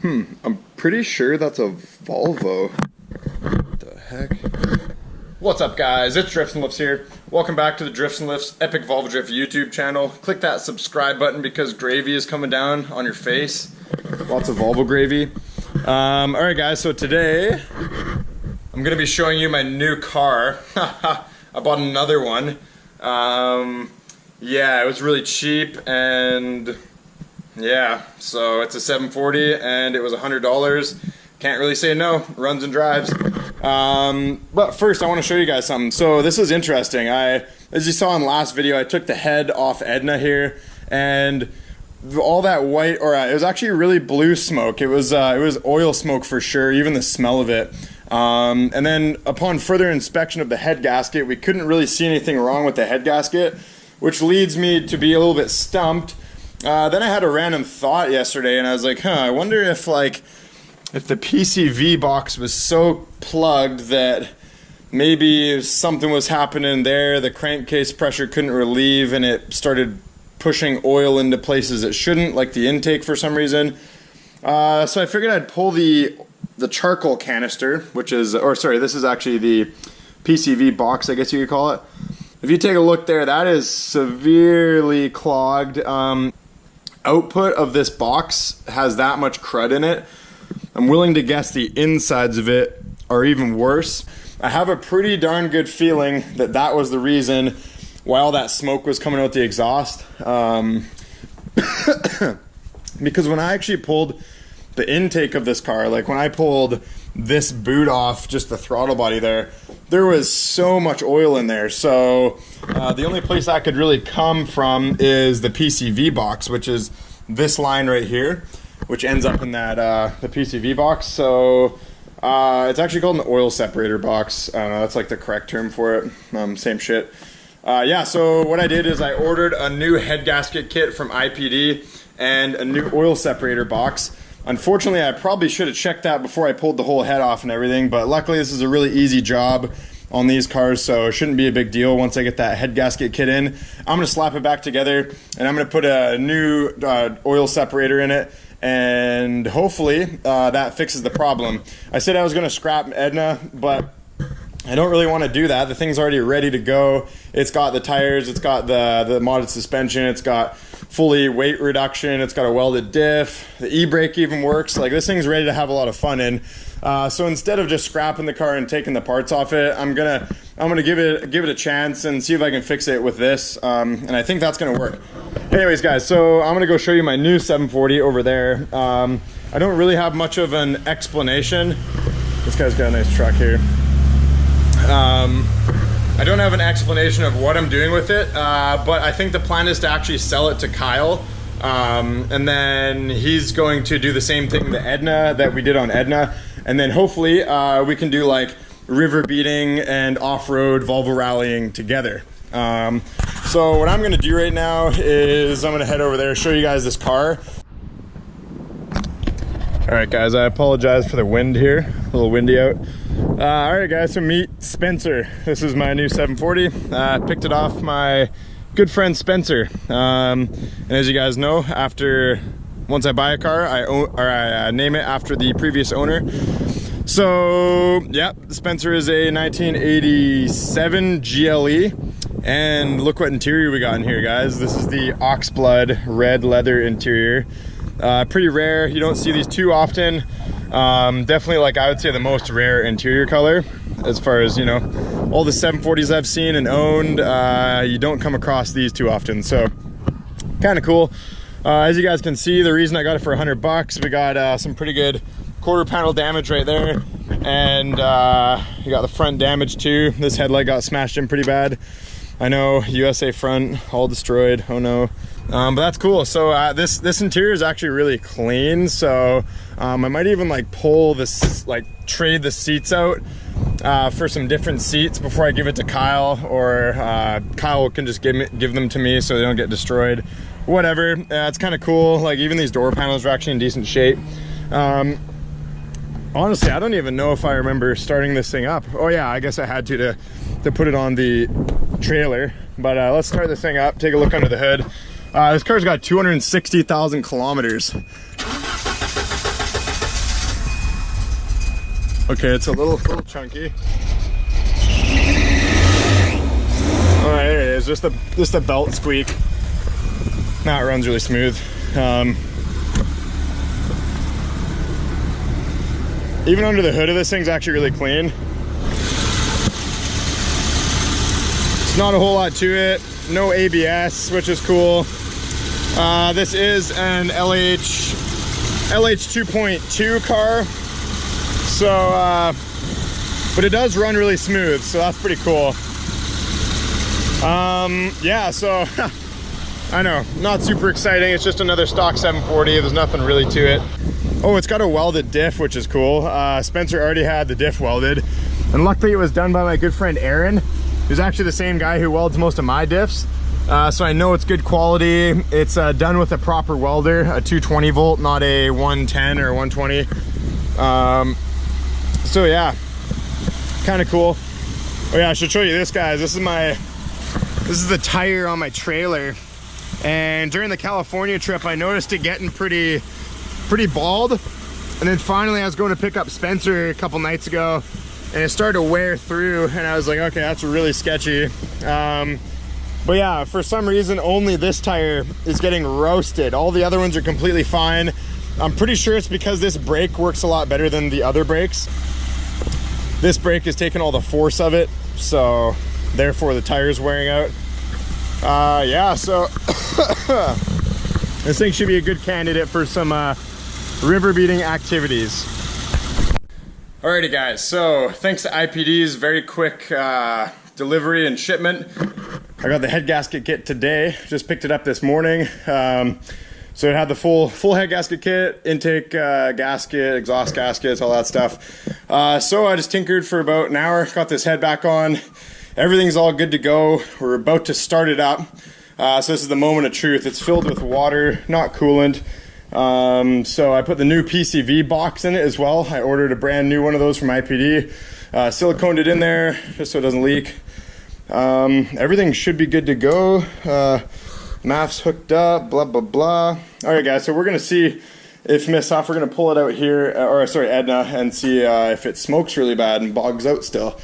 I'm pretty sure that's a Volvo. What the heck? What's up, guys? It's Drifts and Lifts here. Welcome back to the Drifts and Lifts Epic Volvo Drift YouTube channel. Click that subscribe button because gravy is coming down on your face. Lots of Volvo gravy. Alright guys, so today I'm gonna be showing you my new car. I bought another one. Yeah, it was really cheap, and yeah, so it's a 740 and it was $100. Can't really say no, runs and drives. But first I want to show you guys something. So this is interesting. As you saw in the last video, I took the head off Edna here, and all that white, or it was actually really blue smoke. It was oil smoke for sure, even the smell of it. And then upon further inspection of the head gasket, we couldn't really see anything wrong with the head gasket, which leads me to be a little bit stumped. Then I had a random thought yesterday, and I was like, I wonder if the PCV box was so plugged that maybe something was happening there, the crankcase pressure couldn't relieve, and it started pushing oil into places it shouldn't, like the intake for some reason. So I figured I'd pull the charcoal canister, which is, or sorry, this is actually the PCV box, I guess you could call it. If you take a look there, that is severely clogged. Output of this box has that much crud in it. I'm willing to guess the insides of it are even worse. I have a pretty darn good feeling that that was the reason why all that smoke was coming out the exhaust. Because when I actually pulled the intake of this car, like when I pulled this boot off, just the throttle body there was so much oil in there. So the only place that could really come from is the PCV box, which is this line right here, which ends up in that the PCV box. So it's actually called an oil separator box. I don't know, that's like the correct term for it. Same shit. Yeah, so what I did is I ordered a new head gasket kit from IPD and a new oil separator box. Unfortunately, I probably should have checked that before I pulled the whole head off and everything, but luckily this is a really easy job on these cars, so it shouldn't be a big deal. Once I get that head gasket kit in, I'm going to slap it back together, and I'm going to put a new oil separator in it, and hopefully that fixes the problem. I said I was going to scrap Edna, but I don't really want to do that. The thing's already ready to go. It's got the tires, it's got the modded suspension, it's got fully weight reduction, it's got a welded diff, the e-brake even works. Like, this thing's ready to have a lot of fun in. So instead of just scrapping the car and taking the parts off it, I'm gonna give it a chance and see if I can fix it with this. And I think that's gonna work. Anyways, guys, so I'm gonna go show you my new 740 over there. I don't really have much of an explanation. This guy's got a nice truck here. I don't have an explanation of what I'm doing with it, but I think the plan is to actually sell it to Kyle, and then he's going to do the same thing to Edna that we did on Edna, and then hopefully we can do like river beating and off-road Volvo rallying together. So what I'm going to do right now is I'm going to head over there, show you guys this car. Alright guys, I apologize for the wind here, a little windy out. Alright guys, so meet Spencer. This is my new 740. I picked it off my good friend Spencer. And as you guys know, once I buy a car, I name it after the previous owner. So yeah, Spencer is a 1987 GLE. And look what interior we got in here, guys. This is the oxblood red leather interior. Pretty rare. You don't see these too often. Definitely, like, I would say the most rare interior color as far as, you know, all the 740s I've seen and owned. You don't come across these too often, so kind of cool. As you guys can see, the reason I got it for $100, we got some pretty good quarter panel damage right there, and you got the front damage too. This headlight got smashed in pretty bad. I know, USA front all destroyed. Oh no. But that's cool. So this interior is actually really clean, so I might even like pull this, like trade the seats out for some different seats before I give it to Kyle, or Kyle can just give them to me so they don't get destroyed. Whatever. It's kind of cool. Like, even these door panels are actually in decent shape. Honestly, I don't even know if I remember starting this thing up. Oh yeah, I guess I had to put it on the trailer. But let's start this thing up, take a look under the hood. This car's got 260,000 kilometers. Okay, it's a little chunky. All right, there it is. Just a belt squeak. Now it runs really smooth. Even under the hood of this thing's actually really clean. It's not a whole lot to it. No ABS, which is cool. This is an LH 2.2 car. So, but it does run really smooth, so that's pretty cool. Yeah, so I know, not super exciting. It's just another stock 740. There's nothing really to it. Oh, it's got a welded diff, which is cool. Spencer already had the diff welded, and luckily it was done by my good friend Aaron, who's actually the same guy who welds most of my diffs. So I know it's good quality. It's done with a proper welder, a 220 volt, not a 110 or 120. So yeah, kind of cool. Oh yeah, I should show you this, guys. This is the tire on my trailer, and during the California trip I noticed it getting pretty bald, and then finally I was going to pick up Spencer a couple nights ago and it started to wear through, and I was like, okay, that's really sketchy. But yeah, for some reason only this tire is getting roasted. All the other ones are completely fine. I'm pretty sure it's because this brake works a lot better than the other brakes. This brake is taking all the force of it, so therefore the tire's wearing out. Yeah, so this thing should be a good candidate for some river beating activities. Alrighty guys, so thanks to IPD's very quick delivery and shipment. I got the head gasket kit today, just picked it up this morning. So it had the full head gasket kit, intake gasket, exhaust gaskets, all that stuff. So I just tinkered for about an hour, got this head back on. Everything's all good to go. We're about to start it up. So this is the moment of truth. It's filled with water, not coolant. So I put the new PCV box in it as well. I ordered a brand new one of those from IPD. Siliconed it in there just so it doesn't leak. Everything should be good to go. MAF's hooked up, blah, blah, blah. All right, guys, so we're going to see if Miss Huff, we're going to pull it out here, or sorry, Edna, and see if it smokes really bad and bogs out still.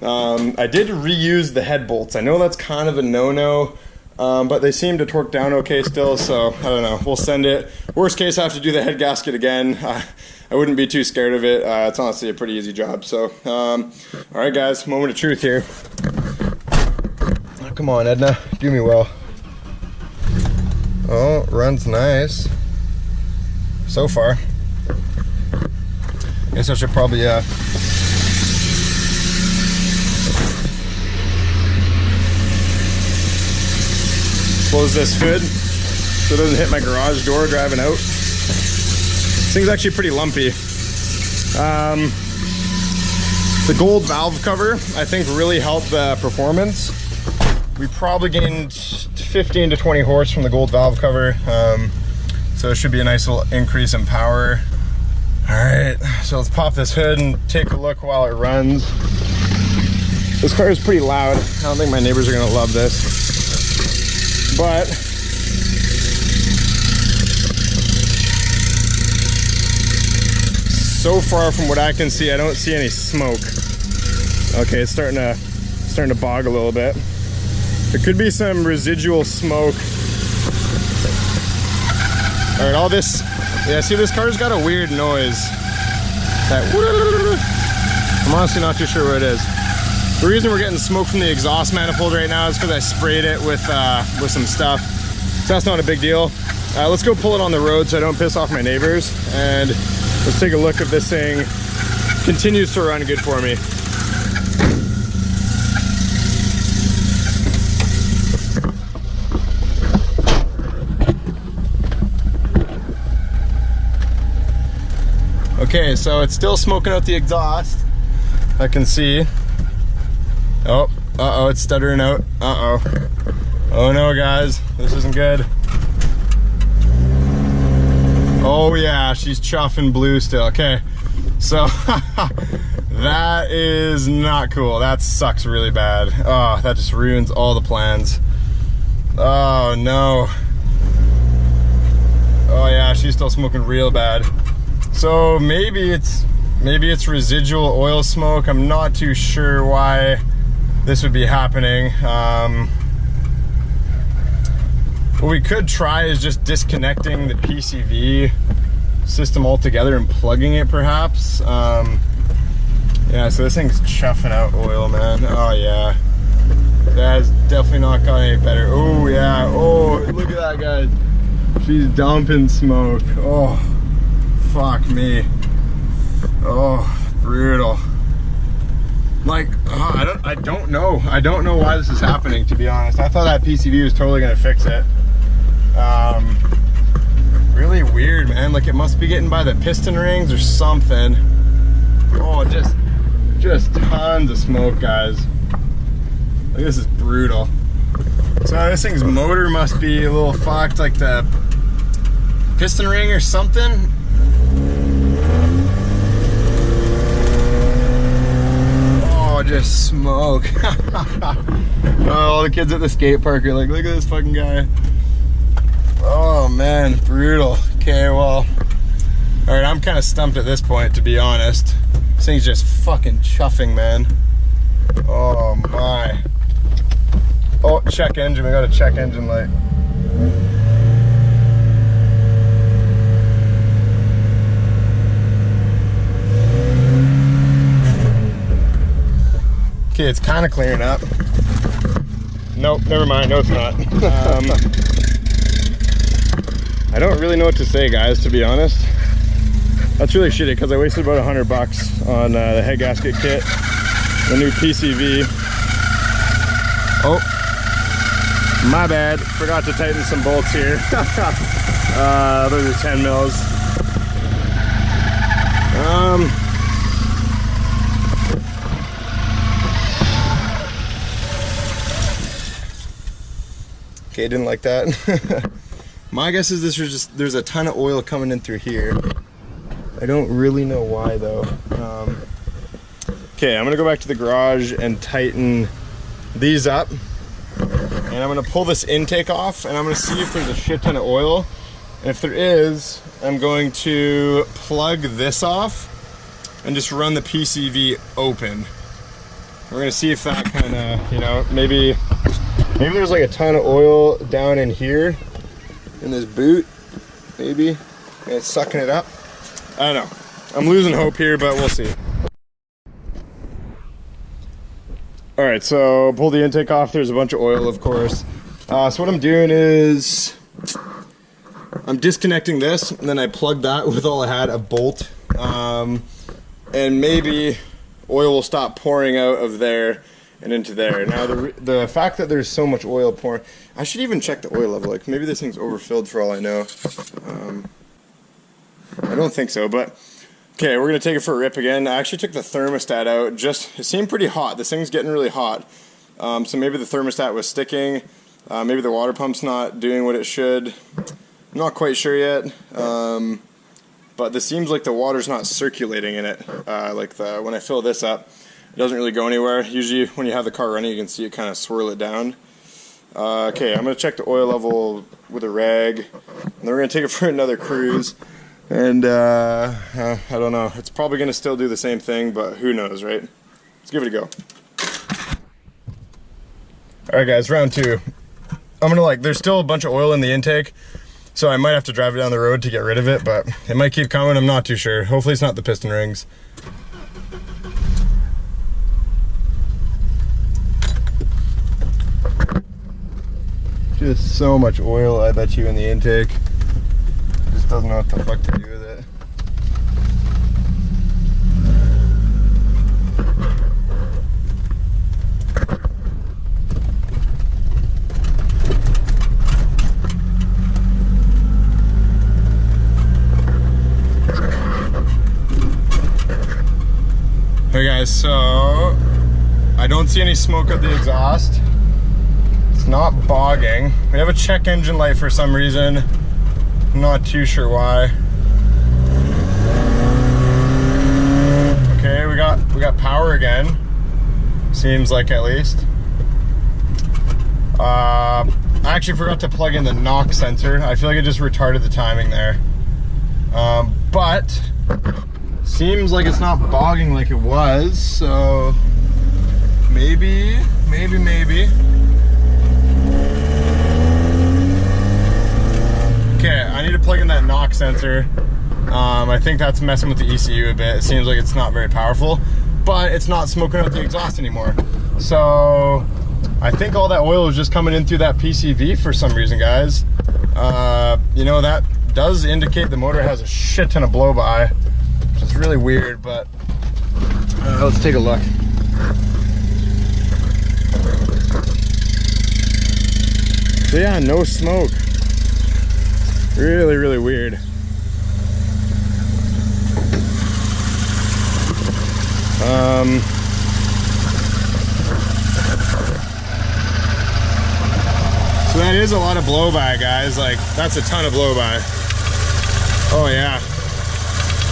I did reuse the head bolts. I know that's kind of a no-no, but they seem to torque down okay still, so I don't know. We'll send it. Worst case, I have to do the head gasket again. I wouldn't be too scared of it. It's honestly a pretty easy job. So, all right, guys, moment of truth here. Oh, come on, Edna, do me well. Oh, runs nice so far. Guess I should probably close this hood so it doesn't hit my garage door driving out. This thing's actually pretty lumpy. The gold valve cover I think really helped the performance. We probably gained 15 to 20 horse from the gold valve cover, so it should be a nice little increase in power. All right, so let's pop this hood and take a look while it runs. This car is pretty loud. I don't think my neighbors are gonna love this, but so far from what I can see, I don't see any smoke. Okay, it's starting to bog a little bit. There could be some residual smoke. All right, all this, yeah, see this car's got a weird noise. I'm honestly not too sure what it is. The reason we're getting smoke from the exhaust manifold right now is because I sprayed it with some stuff. So that's not a big deal. Let's go pull it on the road so I don't piss off my neighbors. And let's take a look if this thing continues to run good for me. Okay, so it's still smoking out the exhaust. I can see. Oh, uh-oh, it's stuttering out. Uh-oh. Oh no, guys, this isn't good. Oh yeah, she's chuffing blue still. Okay, so that is not cool. That sucks really bad. Oh, that just ruins all the plans. Oh no. Oh yeah, she's still smoking real bad. So maybe it's Maybe it's residual oil smoke. I'm not too sure why this would be happening. What we could try is just disconnecting the PCV system altogether and plugging it perhaps. Yeah, so this thing's chuffing out oil, man. Oh yeah, that's definitely not got any better. Oh yeah, oh look at that, guys. She's dumping smoke. Oh, fuck me. Oh, brutal. Like, I don't know why this is happening, to be honest. I thought that PCV was totally gonna fix it. Really weird, man. Like, it must be getting by the piston rings or something. Oh, just tons of smoke, guys. Like, this is brutal. So this thing's motor must be a little fucked, like the piston ring or something. Oh, just smoke. Oh, all the kids at the skate park are like, look at this fucking guy. Oh man, brutal. Okay, well, all right, I'm kind of stumped at this point, to be honest. This thing's just fucking chuffing, man. Oh my. Oh, check engine. We got a check engine light. Okay, it's kind of clearing up. Nope, never mind. No, it's not. I don't really know what to say, guys, to be honest. That's really shitty because I wasted about $100 on the head gasket kit, the new PCV. Oh, my bad. Forgot to tighten some bolts here. Those are 10 mils. Okay, didn't like that. My guess is there's a ton of oil coming in through here. I don't really know why though. Okay, I'm gonna go back to the garage and tighten these up. And I'm gonna pull this intake off and I'm gonna see if there's a shit ton of oil. And if there is, I'm going to plug this off and just run the PCV open. We're gonna see if that kinda, you know, maybe there's like a ton of oil down in here. In this boot, maybe, and it's sucking it up. I don't know. I'm losing hope here, but we'll see. All right, so pull the intake off. There's a bunch of oil, of course. So what I'm doing is I'm disconnecting this, and then I plug that with all I had, a bolt, and maybe oil will stop pouring out of there and into there. Now the fact that there's so much oil pouring, I should even check the oil level. Like, maybe this thing's overfilled for all I know. I don't think so, but okay, we're gonna take it for a rip again. I actually took the thermostat out. It seemed pretty hot. This thing's getting really hot. So maybe the thermostat was sticking. Maybe the water pump's not doing what it should. I'm not quite sure yet. But this seems like the water's not circulating in it. When I fill this up, it doesn't really go anywhere. Usually when you have the car running, you can see it kind of swirl it down. Okay, I'm going to check the oil level with a rag. And then we're going to take it for another cruise. And I don't know. It's probably going to still do the same thing, but who knows, right? Let's give it a go. Alright guys, round two. I'm going to there's still a bunch of oil in the intake. So I might have to drive it down the road to get rid of it, but it might keep coming. I'm not too sure. Hopefully it's not the piston rings. Just so much oil, I bet you, in the intake. Just doesn't know what the fuck to do with it. Hey guys, so I don't see any smoke at the exhaust. Not bogging. We have a check engine light for some reason. I'm not too sure why. Okay, we got power again. Seems like, at least. I actually forgot to plug in the knock sensor. I feel like it just retarded the timing there. But Seems like it's not bogging like it was, so maybe. Okay, I need to plug in that knock sensor. I think that's messing with the ECU a bit. It seems like it's not very powerful, but it's not smoking out the exhaust anymore. So I think all that oil is just coming in through that PCV for some reason, guys. You know, that does indicate the motor has a shit ton of blow-by, which is really weird, but let's take a look. So yeah, no smoke. Really, really weird. So that is a lot of blow-by, guys. Like, that's a ton of blow-by. Oh yeah.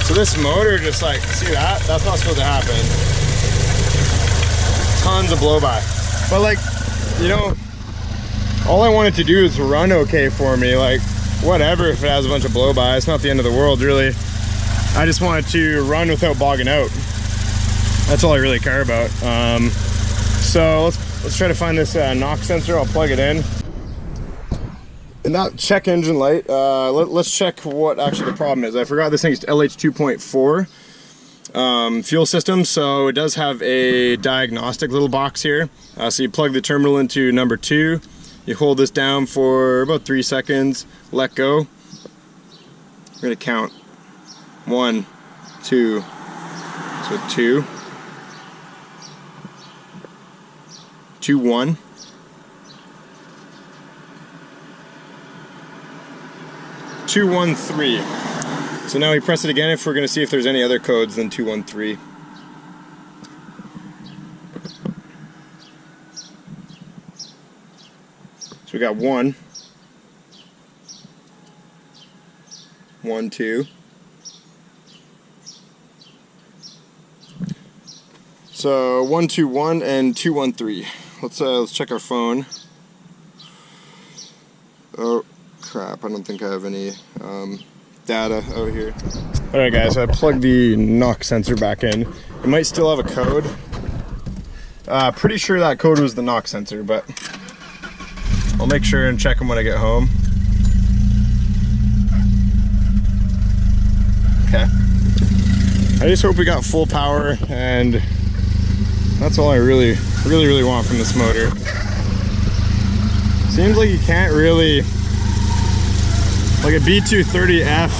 So this motor just like, see that? That's not supposed to happen. Tons of blow-by. But like, you know, all I want it to do is run okay for me. Like, whatever if it has a bunch of blow-by, it's not the end of the world, really. I just want it to run without bogging out. That's all I really care about. So let's try to find this knock sensor. I'll plug it in. And that check engine light, let's check what actually the problem is. I forgot this thing's LH 2.4 fuel system, so it does have a diagnostic little box here. So you plug the terminal into number 2, you hold this down for about 3 seconds, let go. We're gonna count 1, 2, so 2, 2, 1. 213. So now we press it again if we're going to see if there's any other codes than 213. So we got 1, 1, 2. So 1, 2, 1 and 2, 1, 3. Let's check our phone. Oh crap, I don't think I have any data out here. Alright guys, so I plugged the knock sensor back in. It might still have a code. Pretty sure that code was the knock sensor, but I'll make sure and check them when I get home. Okay. I just hope we got full power, and that's all I really want from this motor. Seems like you can't really, like a B230F,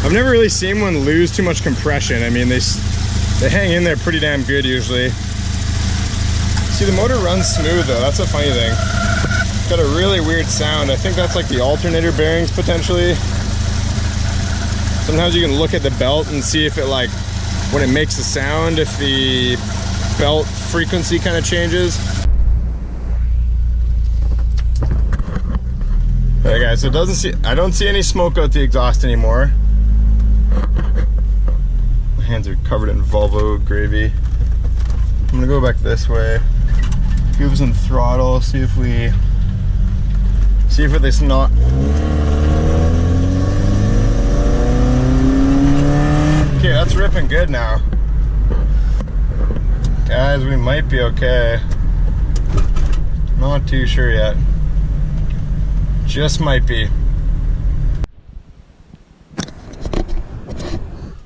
I've never really seen one lose too much compression. I mean, they hang in there pretty damn good usually. See, the motor runs smooth though, that's a funny thing. It's got a really weird sound. I think that's like the alternator bearings potentially. Sometimes you can look at the belt and see if it, like, when it makes a sound, if the belt frequency kind of changes. Alright guys, so I don't see any smoke out the exhaust anymore. My hands are covered in Volvo gravy. I'm gonna go back this way. Give some throttle, see if it's not. Okay, that's ripping good now. Guys, we might be okay. Not too sure yet. Just might be.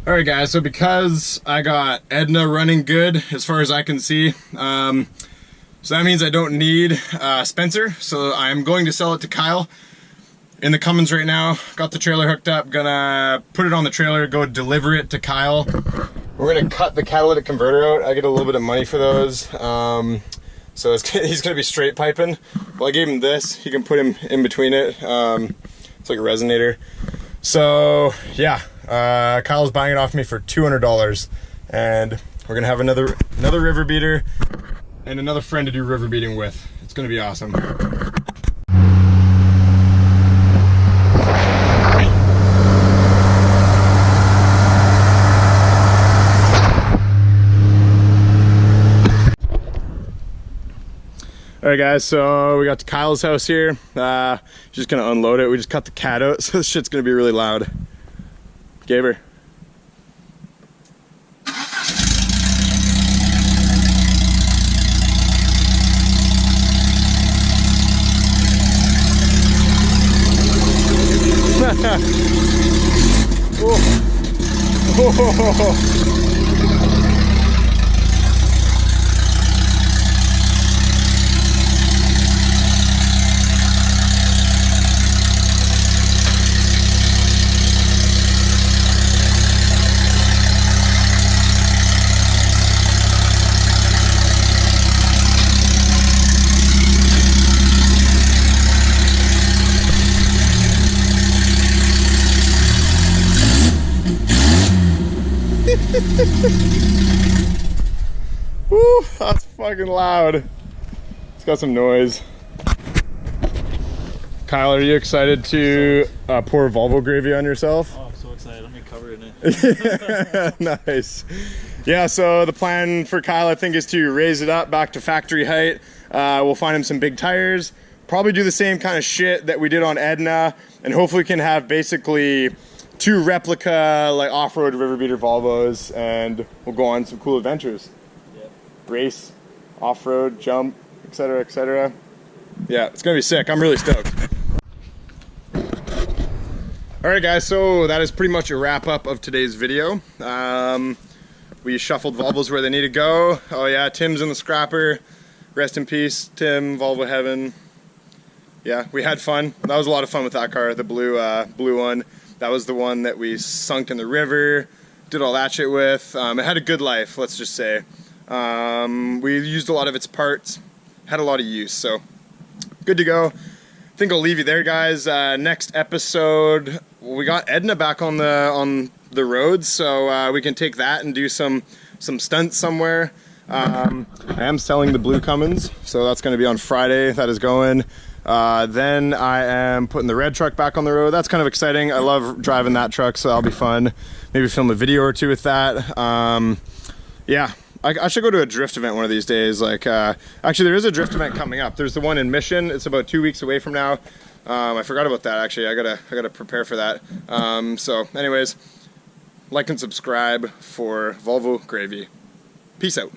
Alright guys, so because I got Edna running good as far as I can see, so that means I don't need Spencer, so I'm going to sell it to Kyle in the Cummins right now. Got the trailer hooked up, gonna put it on the trailer, go deliver it to Kyle. We're gonna cut the catalytic converter out. I get a little bit of money for those. So he's gonna be straight piping. Well, I gave him this. He can put him in between it. It's like a resonator. So yeah, Kyle's buying it off me for $200, and we're gonna have another river beater and another friend to do river beating with. It's gonna be awesome. Alright guys, so we got to Kyle's house here. Just gonna unload it. We just cut the cat out, so this shit's gonna be really loud. Gaber. Woo, that's fucking loud. It's got some noise. Kyle, are you excited to pour Volvo gravy on yourself? Oh, I'm so excited. I'm gonna cover it in it. Nice. Yeah, so the plan for Kyle, I think, is to raise it up back to factory height. We'll find him some big tires. Probably do the same kind of shit that we did on Edna, and hopefully can have basically 2 replica like off-road river beater Volvos, and we'll go on some cool adventures. Yep. Race, off-road, jump, etc., etc. Yeah, it's gonna be sick. I'm really stoked. All right, guys, so that is pretty much a wrap-up of today's video. We shuffled Volvos where they need to go. Oh yeah, Tim's in the scrapper. Rest in peace, Tim, Volvo heaven. Yeah, we had fun. That was a lot of fun with that car, the blue one. That was the one that we sunk in the river, did all that shit with. It had a good life, let's just say. We used a lot of its parts, had a lot of use, so good to go. I think I'll leave you there, guys. Next episode, we got Edna back on the road, so we can take that and do some stunts somewhere. I am selling the blue Cummins, so that's going to be on Friday. That is going. Then I am putting the red truck back on the road. That's kind of exciting. I love driving that truck, so that'll be fun. Maybe film a video or two with that. Yeah, I should go to a drift event one of these days. Like, actually, there is a drift event coming up. There's the one in Mission. It's about 2 weeks away from now. I forgot about that, actually. I gotta prepare for that. So anyways, like and subscribe for Volvo Gravy. Peace out.